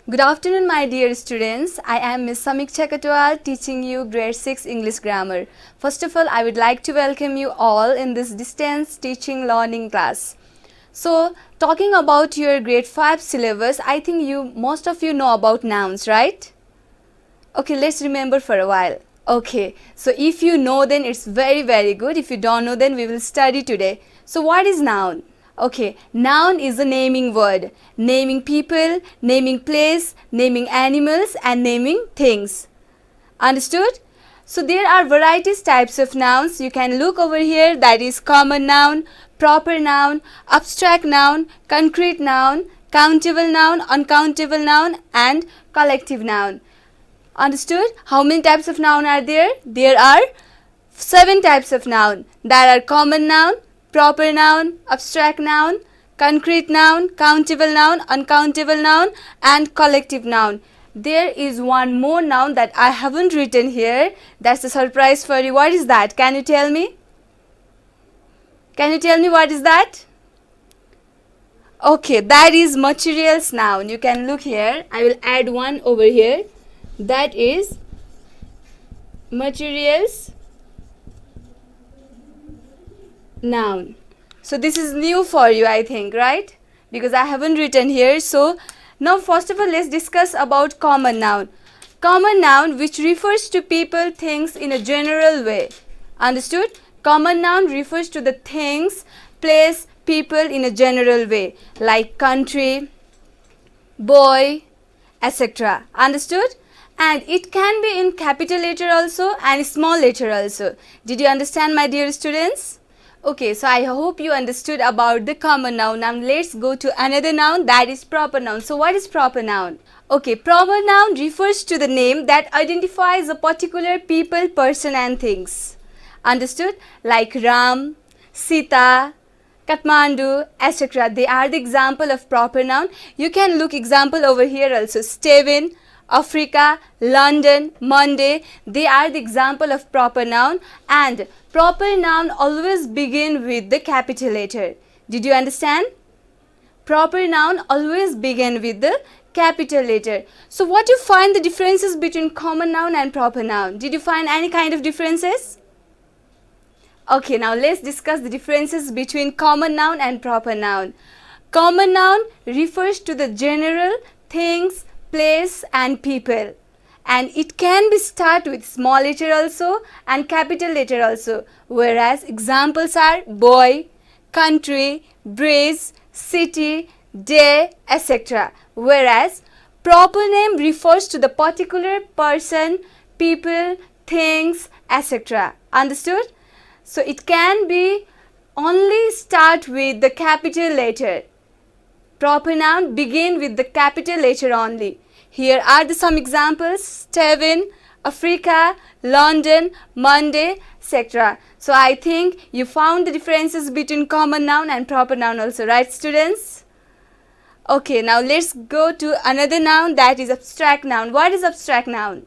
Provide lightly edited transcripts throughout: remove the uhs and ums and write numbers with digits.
Good afternoon, my dear students. I am Miss Samiksha Katwal, teaching you grade 6 English grammar. First of all, I would like to welcome you all in this distance teaching learning class. So, talking about your grade 5 syllabus, I think most of you know about nouns, right? Okay, let's remember for a while. Okay, so if you know, then it's very good. If you don't know, then we will study today. So, what is noun? Okay, noun is a naming word, naming people, naming place, naming animals and naming things. Understood? So there are varieties types of nouns. You can look over here, that is common noun, proper noun, abstract noun, concrete noun, countable noun, uncountable noun and collective noun. Understood? How many types of noun are there? There are 7 types of noun. That are common noun, proper noun, abstract noun, concrete noun, countable noun, uncountable noun and collective noun. There is one more noun that I haven't written here. That's a surprise for you. What is that? Can you tell me? Can you tell me what is that? Okay, that is materials noun. You can look here. I will add one over here. That is materials noun. So this is new for you, I think, right? Because I haven't written here. So now first of all, let's discuss about common noun. Common noun which refers to people, things in a general way. Understood? Common noun refers to the things, place, people in a general way, like country, boy, etc. Understood? And it can be in capital letter also and small letter also. Did you understand, my dear students? Okay, so I hope you understood about the common noun. Now let's go to another noun, that is proper noun. So what is proper noun? Okay, proper noun refers to the name that identifies a particular people, person and things. Understood? Like Ram, Sita, Kathmandu, etc. They are the example of proper noun. You can look example over here also. Steven, Africa, London, Monday, they are the example of proper noun, and proper noun always begin with the capital letter. Did you understand? Proper noun always begin with the capital letter. So what you find the differences between common noun and proper noun? Did you find any kind of differences? Okay, now let's discuss the differences between common noun and proper noun. Common noun refers to the general things, place and people, and it can be start with small letter also and capital letter also, whereas examples are boy, country, breeze, city, day, etc. Whereas proper name refers to the particular person, people, things, etc. Understood? So it can be only start with the capital letter. Proper noun begin with the capital letter only. Here are some examples: Steven, Africa, London, Monday, etc. So I think you found the differences between common noun and proper noun also, right students? Okay, now let's go to another noun, that is abstract noun. What is abstract noun?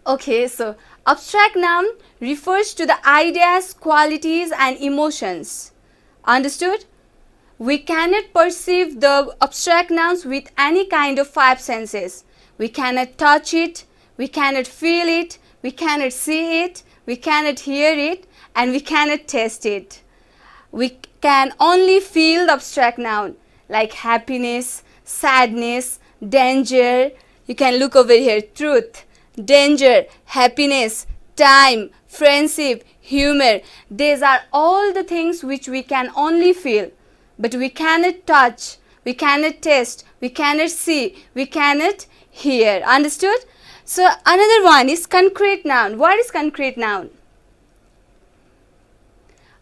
Okay, so abstract noun refers to the ideas, qualities and emotions. Understood? We cannot perceive the abstract nouns with any kind of 5 senses. We cannot touch it, we cannot feel it, we cannot see it, we cannot hear it and we cannot taste it. We can only feel the abstract noun like happiness, sadness, danger. You can look over here: truth, danger, happiness, time, friendship, humor. These are all the things which we can only feel. But we cannot touch, we cannot taste, we cannot see, we cannot hear. Understood? So another one is concrete noun. What is concrete noun?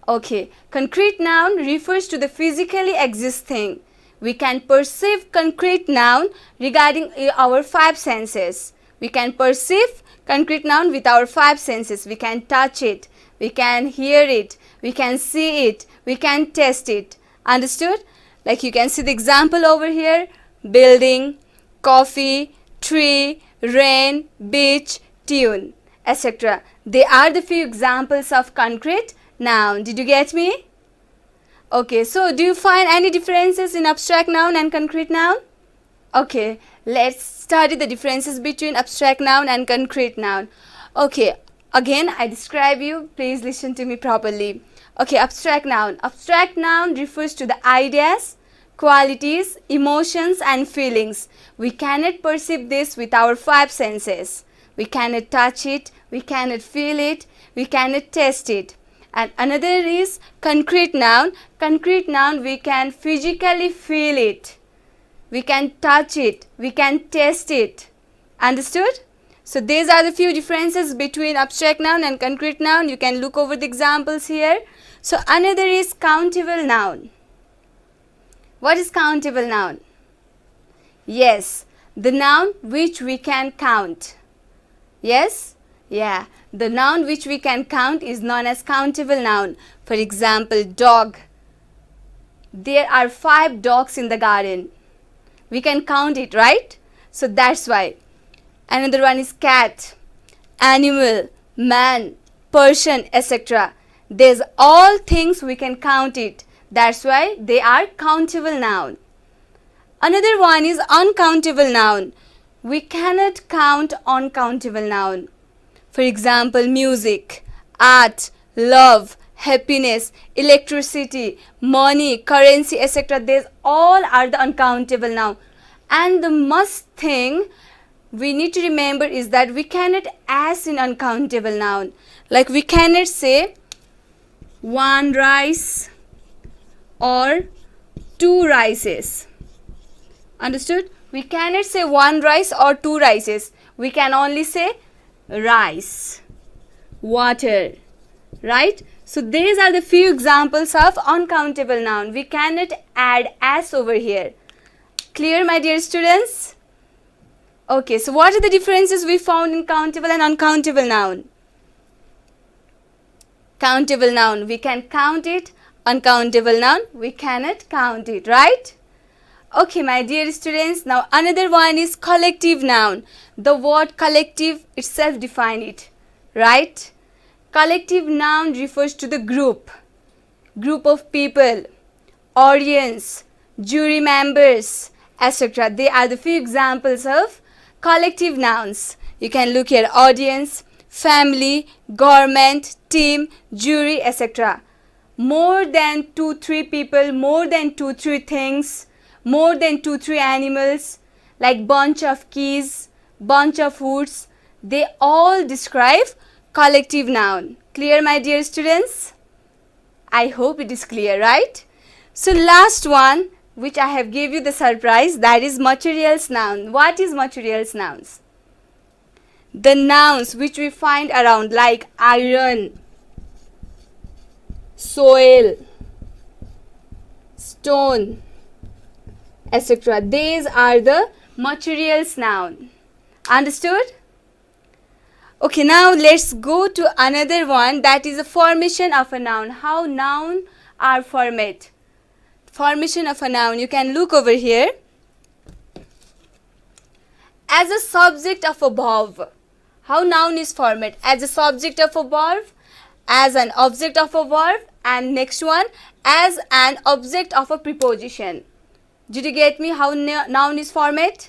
Okay, concrete noun refers to the physically exist thing. We can perceive concrete noun regarding our 5 senses. We can perceive concrete noun with our 5 senses. We can touch it, we can hear it, we can see it, we can taste it. Understood? Like you can see the example over here: building, coffee, tree, rain, beach, tune, etc. They are the few examples of concrete noun. Did you get me? Okay, so do you find any differences in abstract noun and concrete noun? Okay, let's study the differences between abstract noun and concrete noun. Okay, again I describe you, please listen to me properly. Okay, abstract noun. Abstract noun refers to the ideas, qualities, emotions and feelings. We cannot perceive this with our five senses. We cannot touch it, we cannot feel it, we cannot taste it. And another is concrete noun. Concrete noun, we can physically feel it. We can touch it, we can taste it. Understood? So these are the few differences between abstract noun and concrete noun. You can look over the examples here. So another is countable noun. What is countable noun? Yes, the noun which we can count. Yes? Yeah, the noun which we can count is known as countable noun. For example, dog. There are 5 dogs in the garden. We can count it, right? So that's why. Another one is cat, animal, man, person, etc. These all things we can count it. That's why they are countable noun. Another one is uncountable noun. We cannot count uncountable noun. For example, music, art, love, happiness, electricity, money, currency, etc. These all are the uncountable noun. And the must thing we need to remember is that we cannot ask in uncountable noun. Like we cannot say 1 rice or 2 rices. Understood? We cannot say 1 rice or 2 rices. We can only say rice, water, right? So these are the few examples of uncountable noun. We cannot add as over here. Clear, my dear students? Okay, so what are the differences we found in countable and uncountable noun? Countable noun, we can count it. Uncountable noun, we cannot count it, right? Okay, my dear students, now another one is collective noun. The word collective itself define it, right? Collective noun refers to the group of people, audience, jury members, etc. They are the few examples of collective nouns. You can look here: audience, family, government, team, jury, etc. More than 2-3 people, more than 2-3 things, more than 2-3 animals, like bunch of keys, bunch of woods, they all describe collective noun. Clear, my dear students? I hope it is clear, right? So last one, which I have gave you the surprise, that is materials noun. What is materials nouns? The nouns which we find around, like iron, soil, stone, etc. These are the materials noun. Understood? Okay, now let's go to another one, that is the formation of a noun. How noun are formed. Formation of a noun, you can look over here. As a subject of a verb. How noun is formed? As a subject of a verb, as an object of a verb, and next one, as an object of a preposition. Did you get me how noun is formed?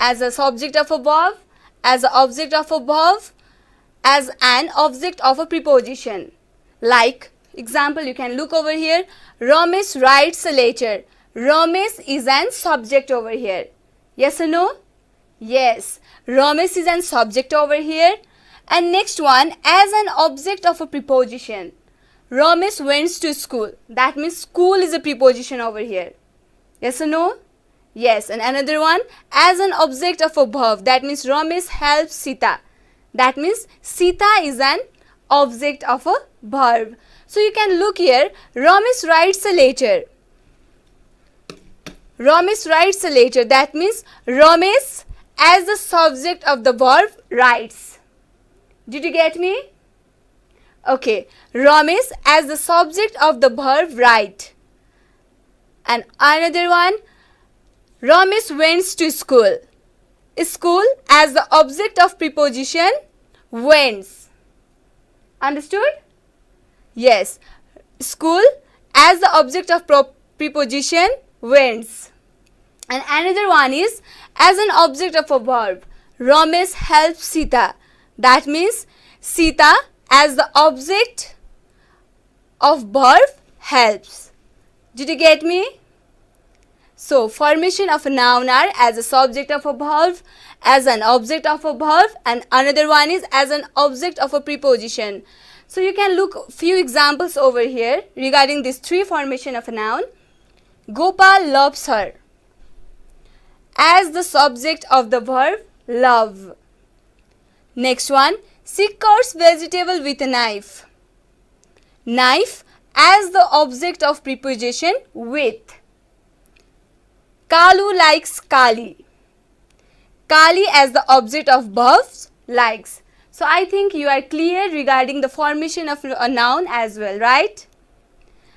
As a subject of a verb, as an object of a verb, as an object of a preposition. Like, example, you can look over here. Ramesh writes a letter. Ramesh is an subject over here. Yes or no? Yes. Ramesh is an subject over here. And next one, as an object of a preposition. Ramesh went to school. That means school is a preposition over here. Yes or no? Yes. And another one, as an object of a verb. That means Ramesh helps Sita. That means Sita is an object of a verb. So you can look here. Ramesh writes a letter. Ramesh writes a letter. That means Ramesh as the subject of the verb writes. Did you get me? Okay. Ramesh as the subject of the verb write. And another one, Ramesh went to school. School as the object of preposition went. Understood? Yes. School as the object of preposition went. And another one is as an object of a verb. Ramesh helps Sita. That means Sita as the object of verb helps. Did you get me? So formation of a noun are as a subject of a verb, as an object of a verb, and another one is as an object of a preposition. So you can look few examples over here regarding these three formation of a noun. Gopal loves her as the subject of the verb love. Next one, she cuts vegetable with a knife. Knife as the object of preposition with. Kalu likes Kali. Kali as the object of verbs likes. So I think you are clear regarding the formation of a noun as well, right?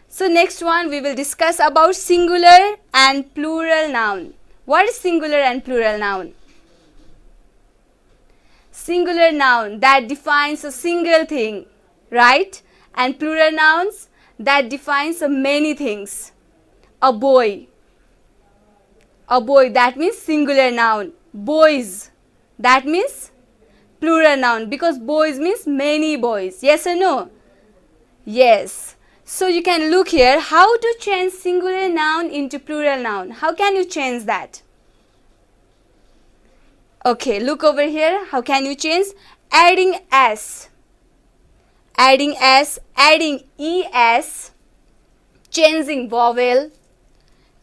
So next one we will discuss about singular and plural noun. What is singular and plural noun? Singular noun that defines a single thing, right? And plural nouns that defines many things. A boy. A boy, that means singular noun. Boys, that means plural noun, because boys means many boys. Yes or no? Yes. So you can look here how to change singular noun into plural noun. How can you change that? Okay, look over here. How can you change? Adding s. Adding s, adding es, changing vowel,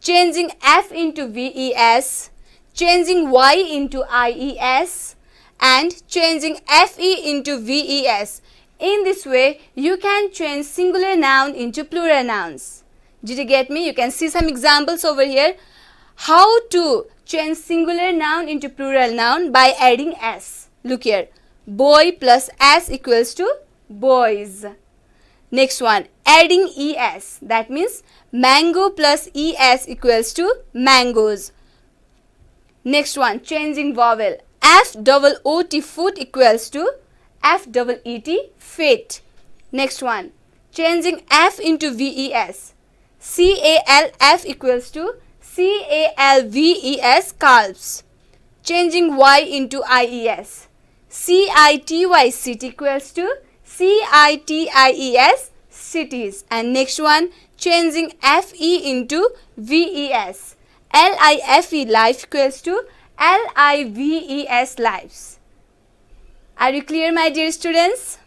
changing f into ves, changing y into ies, and changing fe into ves. In this way, you can change singular noun into plural nouns. Did you get me? You can see some examples over here. How to change singular noun into plural noun by adding s. Look here. Boy plus s equals to boys. Next one, adding es. That means mango plus es equals to mangoes. Next one, changing vowel. F-double-O-T foot equals to F-double-E-T fit. Next one, changing F into VES. C-A-L-F equals to C-A-L-V-E-S calves. Changing Y into I-E-S. C-I-T-Y city equals to C-I-T-I-E-S cities. And next one, changing F-E into V-E-S. L-I-F-E life equals to L-I-V-E-S lives. Are you clear, my dear students?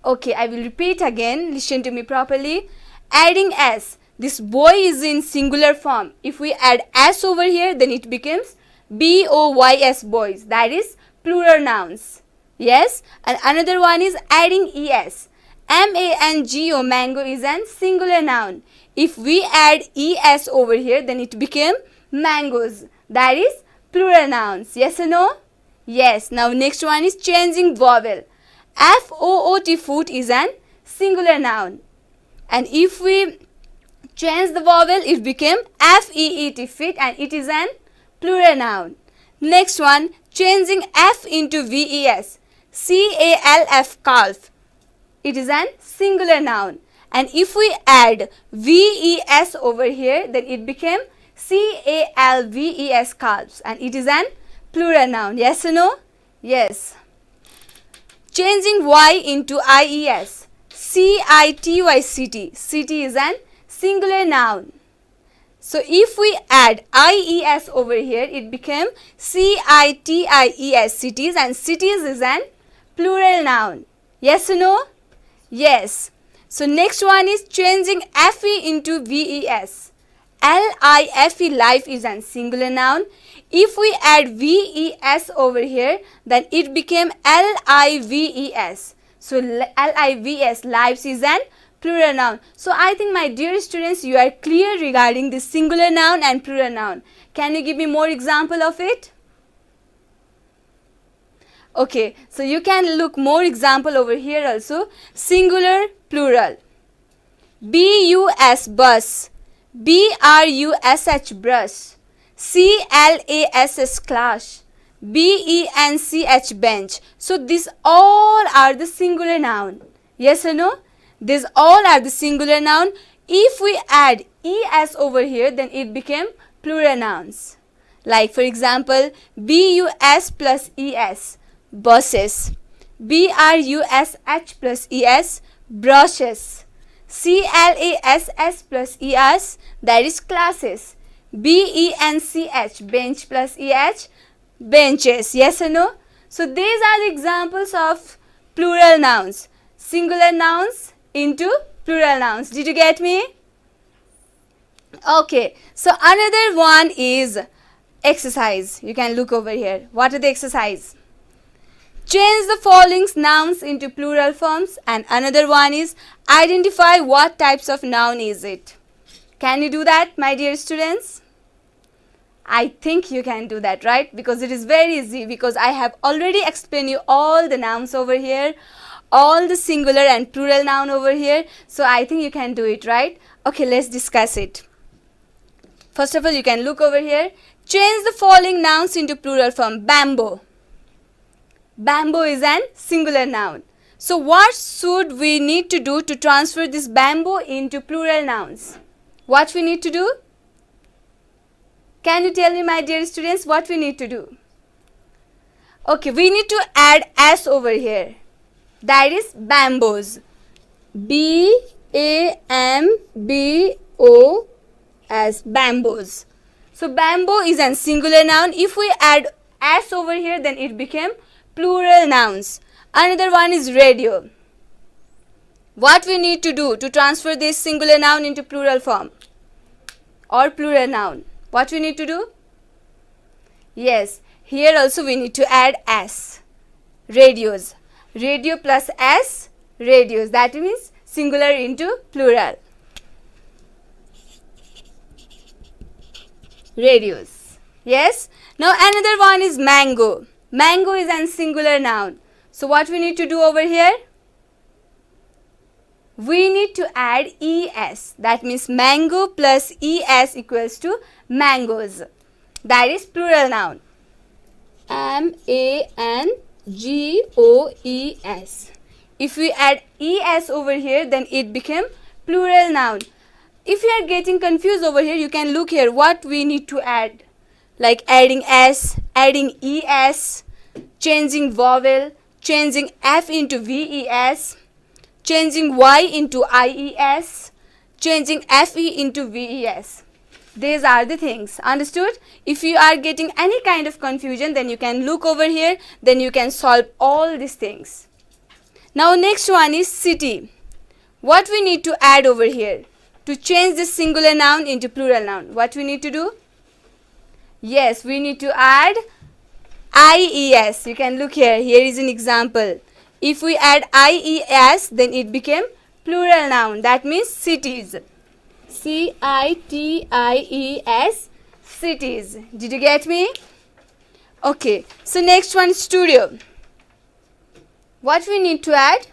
Okay, I will repeat again. Listen to me properly. Adding s. This boy is in singular form. If we add s over here, then it becomes B-O-Y-S boys. That is plural nouns. Yes. And another one is adding es. M-A-N-G-O mango is an singular noun. If we add es over here, then it became mangoes. That is plural nouns. Yes or no? Yes. Now next one is changing vowel. F-O-O-T foot is an singular noun. And if we change the vowel, it became F-E-E-T fit, and it is an plural noun. Next one, changing F into V-E-S. C-A-L-F calf. It is an singular noun. And if we add V-E-S over here, then it became C-A-L-V-E-S calves, and it is an plural noun. Yes or no? Yes. Changing Y into I-E-S. C-I-T-Y city. City is an singular noun. So if we add I-E-S over here, it became C-I-T-I-E-S cities, and cities is an plural noun. Yes or no? Yes. So next one is changing F-E into V-E-S. L-I-F-E life is an singular noun. If we add V-E-S over here, then it became L-I-V-E-S. So L-I-V-S lives is an plural noun. So I think, my dear students, you are clear regarding this singular noun and plural noun. Can you give me more example of it? Okay, so you can look more example over here also. Singular, plural. B-U-S bus. B-R-U-S-H brush. C-L-A-S-S class. B-E-N-C-H bench. So these all are the singular noun. Yes or no? These all are the singular noun. If we add es over here, then it became plural nouns. Like for example, bus plus es, buses. brush plus es, brushes. class plus es, that is classes. bench, bench plus eh, benches. Yes or no? So these are the examples of plural nouns. Singular nouns into plural nouns. Did you get me? Okay. So another one is exercise. You can look over here. What are the exercise? Change the following nouns into plural forms, and another one is identify what types of noun is it. Can you do that, my dear students? I think you can do that, right? Because it is very easy, because I have already explained you all the nouns over here, all the singular and plural noun over here. So I think you can do it, right? Okay, let's discuss it. First of all, you can look over here. Change the following nouns into plural form. Bamboo. Bamboo is an singular noun. So what should we need to do to transfer this bamboo into plural nouns? What we need to do? Can you tell me, my dear students, what we need to do? Okay, we need to add s over here. That is bamboos. B-A-M-B-O-S, bamboos. So bamboo is a singular noun. If we add s over here, then it became plural nouns. Another one is radio. What we need to do to transfer this singular noun into plural form or plural noun? What we need to do? Yes, here also we need to add s. Radios. Radio plus s, radios. That means singular into plural. Radios. Yes. Now another one is mango. Mango is a singular noun. So what we need to do over here? We need to add es. That means mango plus es equals to mangoes. That is plural noun. M-A-N-G-O-E-S. If we add es over here, then it became plural noun. If you are getting confused over here, you can look here what we need to add. Like adding s, adding es, changing vowel, changing f into ves, changing y into ies, changing fe into ves. These are the things. Understood? If you are getting any kind of confusion, then you can look over here, then you can solve all these things. Now next one is city. What we need to add over here to change this singular noun into plural noun? What we need to do? Yes, we need to add ies. You can look here. Here is an example. If we add ies, then it became plural noun. That means cities. C-I-T-I-E-S, cities. Did you get me? Okay. So next one, studio. What we need to add?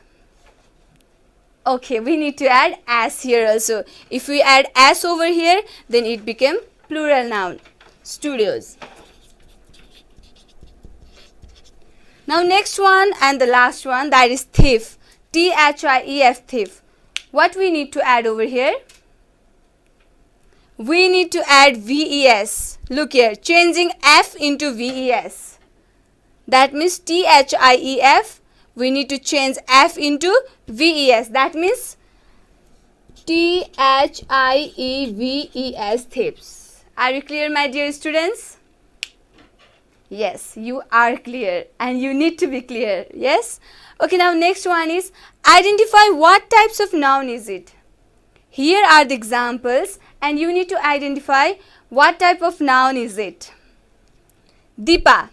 Okay, we need to add as here also. If we add as over here, then it became plural noun. Studios. Now next one and the last one, that is thief. T-H-I-E-F, thief. What we need to add over here? We need to add ves. Look here, changing f into ves. That means T-H-I-E-F. We need to change f into ves. That means T-H-I-E-V-E-S, thieves. Are you clear, my dear students? Yes, you are clear and you need to be clear. Yes? Okay, now next one is identify what types of noun is it. Here are the examples and you need to identify what type of noun is it. Deepa.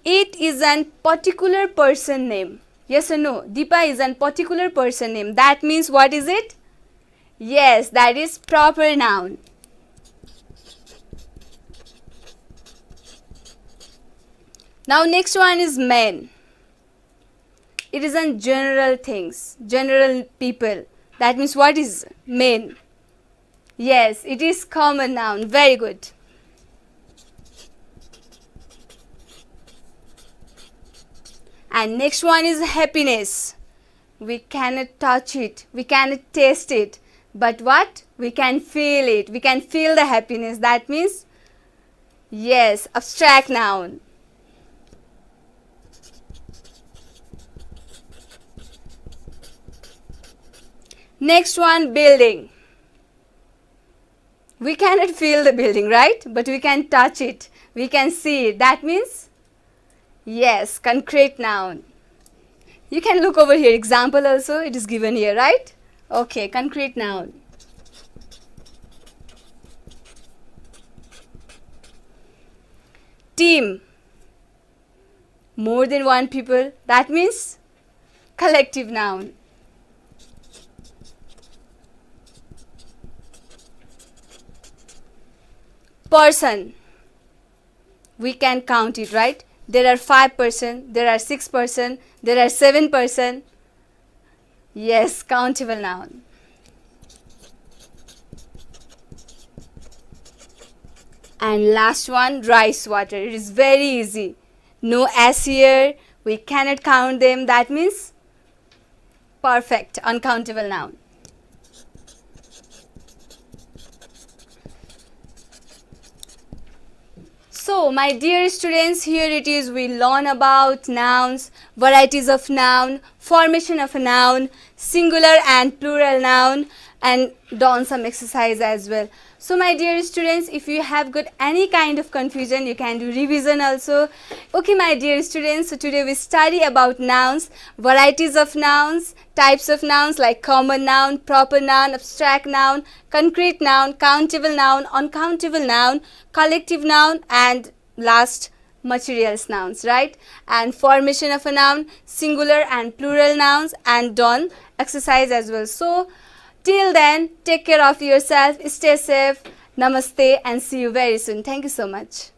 It is a particular person name. Yes or no? Deepa is a particular person name. That means what is it? Yes, that is proper noun. Now next one is men. It is on general things, general people. That means what is men? Yes, it is common noun. Very good. And next one is happiness. we cannot touch it, we cannot taste it, but what? We can feel it, we can feel the happiness. That means, yes, abstract noun. Next one, building. We cannot feel the building, right? But we can touch it, we can see it. That means, yes, concrete noun. You can look over here, example also, it is given here, right? Okay, concrete noun. Team. More than one people, that means collective noun. Person. We can count it, right? There are 5 person, there are 6 person, there are 7 person. Yes, countable noun. And last one, rice water. It is very easy. No S here, we cannot count them. That means perfect, uncountable noun. So, my dear students, here it is, we learn about nouns, varieties of noun, formation of a noun, singular and plural noun, and done some exercise as well. So, my dear students, if you have got any kind of confusion, you can do revision also. Okay, my dear students, so today we study about nouns, varieties of nouns, types of nouns like common noun, proper noun, abstract noun, concrete noun, countable noun, uncountable noun, collective noun, and last, materials nouns, right? And formation of a noun, singular and plural nouns, and done exercise as well. So, till then, take care of yourself, stay safe, namaste, and see you very soon. Thank you so much.